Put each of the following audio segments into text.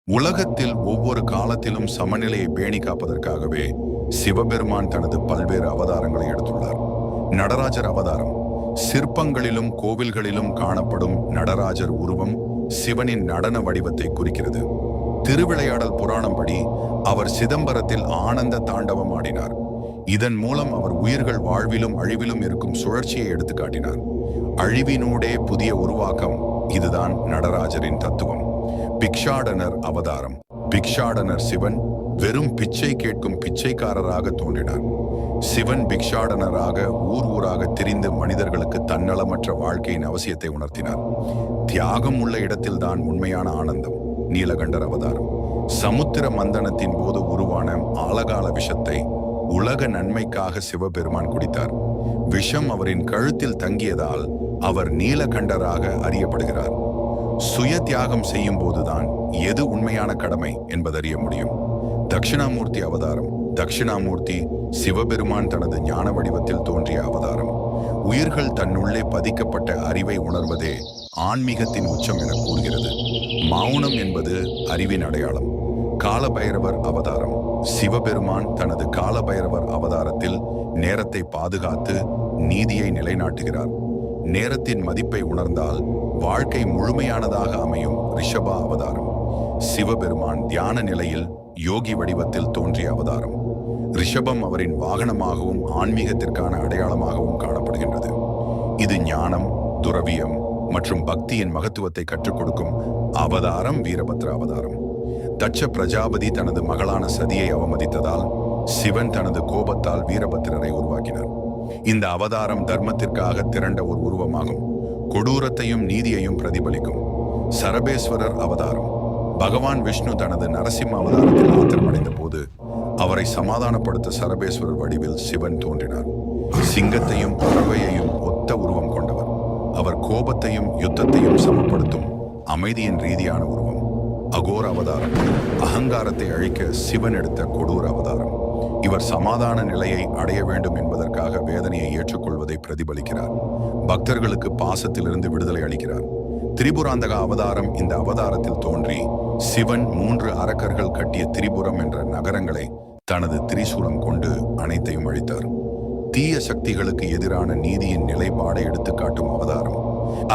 உலகத்தில் ஒவ்வொரு காலத்திலும் சமநிலையை பேணி காப்பதற்காகவே சிவபெருமான் தனது பல்வேறு அவதாரங்களை எடுத்துள்ளார். நடராஜர் அவதாரம். சிற்பங்களிலும் கோவில்களிலும் காணப்படும் நடராஜர் உருவம் சிவனின் நடன வடிவத்தை குறிக்கிறது. திருவிளையாடல் புராணம் படி அவர் சிதம்பரத்தில் ஆனந்த தாண்டவம் ஆடினார். இதன் மூலம் அவர் உயிர்கள் வாழ்விலும் அழிவிலும் இருக்கும் சுழற்சியை எடுத்து காட்டினார். அழிவினூடே புதிய உருவாக்கம், இதுதான் நடராஜரின் தத்துவம். பிக்ஷாடனர் அவதாரம். பிக்ஷாடனர் சிவன் வெறும் பிச்சை கேட்கும் பிச்சைக்காரராக தோன்றினார். சிவன் பிக்ஷாடனராக ஊர் ஊராக திரிந்து மனிதர்களுக்கு தன்னலமற்ற வாழ்க்கையின் அவசியத்தை உணர்த்தினார். தியாகம் உள்ள இடத்தில்தான் உண்மையான ஆனந்தம். நீலகண்டர் அவதாரம். சமுத்திர மந்தனத்தின் போது உருவான ஆலகால விஷத்தை உலக நன்மைக்காக சிவபெருமான் குடித்தார். விஷம் அவரின் கழுத்தில் தங்கியதால் அவர் நீலகண்டராக அறியப்படுகிறார். சுய தியாகம் செய்யும் போதுதான் எது உண்மையான கடமை என்பதறிய முடியும். தட்சிணாமூர்த்தி அவதாரம். தட்சிணாமூர்த்தி சிவபெருமான் தனது ஞான வடிவத்தில் தோன்றிய அவதாரம். உயிர்கள் தன்னுள்ளே பதிக்கப்பட்ட அறிவை உணர்வதே ஆன்மீகத்தின் உச்சம் என கூறுகிறது. மௌனம் என்பது அறிவின் அடையாளம். காலபைரவர் அவதாரம். சிவபெருமான் தனது காலபைரவர் அவதாரத்தில் நேரத்தை பாதுகாத்து நீதியை நிலைநாட்டுகிறார். நேரத்தின் மதிப்பை உணர்ந்தால் வாழ்க்கை முழுமையானதாக அமையும். ரிஷப அவதாரம். சிவபெருமான் தியான நிலையில் யோகி வடிவத்தில் தோன்றிய அவதாரம். ரிஷபம் அவரின் வாகனமாகவும் ஆன்மீகத்திற்கான அடையாளமாகவும் காணப்படுகின்றது. இது ஞானம், துறவியம் மற்றும் பக்தியின் மகத்துவத்தை கற்றுக் கொடுக்கும் அவதாரம். வீரபத்ர அவதாரம். தட்ச பிரஜாபதி தனது மகளான சதியை அவமதித்ததால் சிவன் தனது கோபத்தால் வீரபத்திரரை உருவாக்கினார். இந்த அவதாரம் தர்மத்திற்காக திரண்ட ஒரு உருவமாகும். கொடூரத்தையும் நீதியையும் பிரதிபலிக்கும். சரபேஸ்வரர் அவதாரம். பகவான் விஷ்ணு தனது நரசிம்ம அவதாரத்தில் ஆத்திரமடைந்த போது அவரை சமாதானப்படுத்த சரபேஸ்வரர் வடிவில் சிவன் தோன்றினார். சிங்கத்தையும் பறவையையும் ஒத்த உருவம் கொண்டவர். அவர் கோபத்தையும் யுத்தத்தையும் சமப்படுத்தும் அமைதியின் ரீதியான உருவம். அகோர அவதாரம். அகங்காரத்தை அழிக்க சிவன் எடுத்த கொடூர அவதாரம். இவர் சமாதான நிலையை அடைய வேண்டும் என்பதற்காக வேதனையை ஏற்றுக்கொள்வதை பிரதிபலிக்கிறார். பக்தர்களுக்கு பாசத்திலிருந்து விடுதலை அளிக்கிறார். திரிபுராந்தக அவதாரம். இந்த அவதாரத்தில் தோன்றி சிவன் 3 அரக்கர்கள் கட்டிய திரிபுரம் என்ற நகரங்களை தனது திரிசூலம் கொண்டு அனைத்தையும் அழித்தார். தீய சக்திகளுக்கு எதிரான நீதியின் நிலைப்பாடை எடுத்துக்காட்டும் அவதாரம்.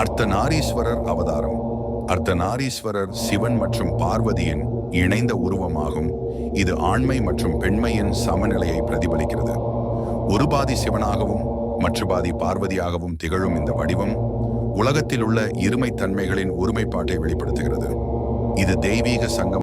அர்த்தநாரீஸ்வரர் அவதாரம். அர்த்தநாரீஸ்வரர் சிவன் மற்றும் பார்வதியின் இணைந்த உருவமாகும். இது ஆண்மை மற்றும் பெண்மையின் சமநிலையை பிரதிபலிக்கிறது. ஒரு பாதி சிவனாகவும் மற்ற பாதி பார்வதியாகவும் திகழும் இந்த வடிவம் உலகத்தில் உள்ள இருமைத்தன்மைகளின் ஒருமைப்பாட்டை வெளிப்படுத்துகிறது. இது தெய்வீக சங்கம்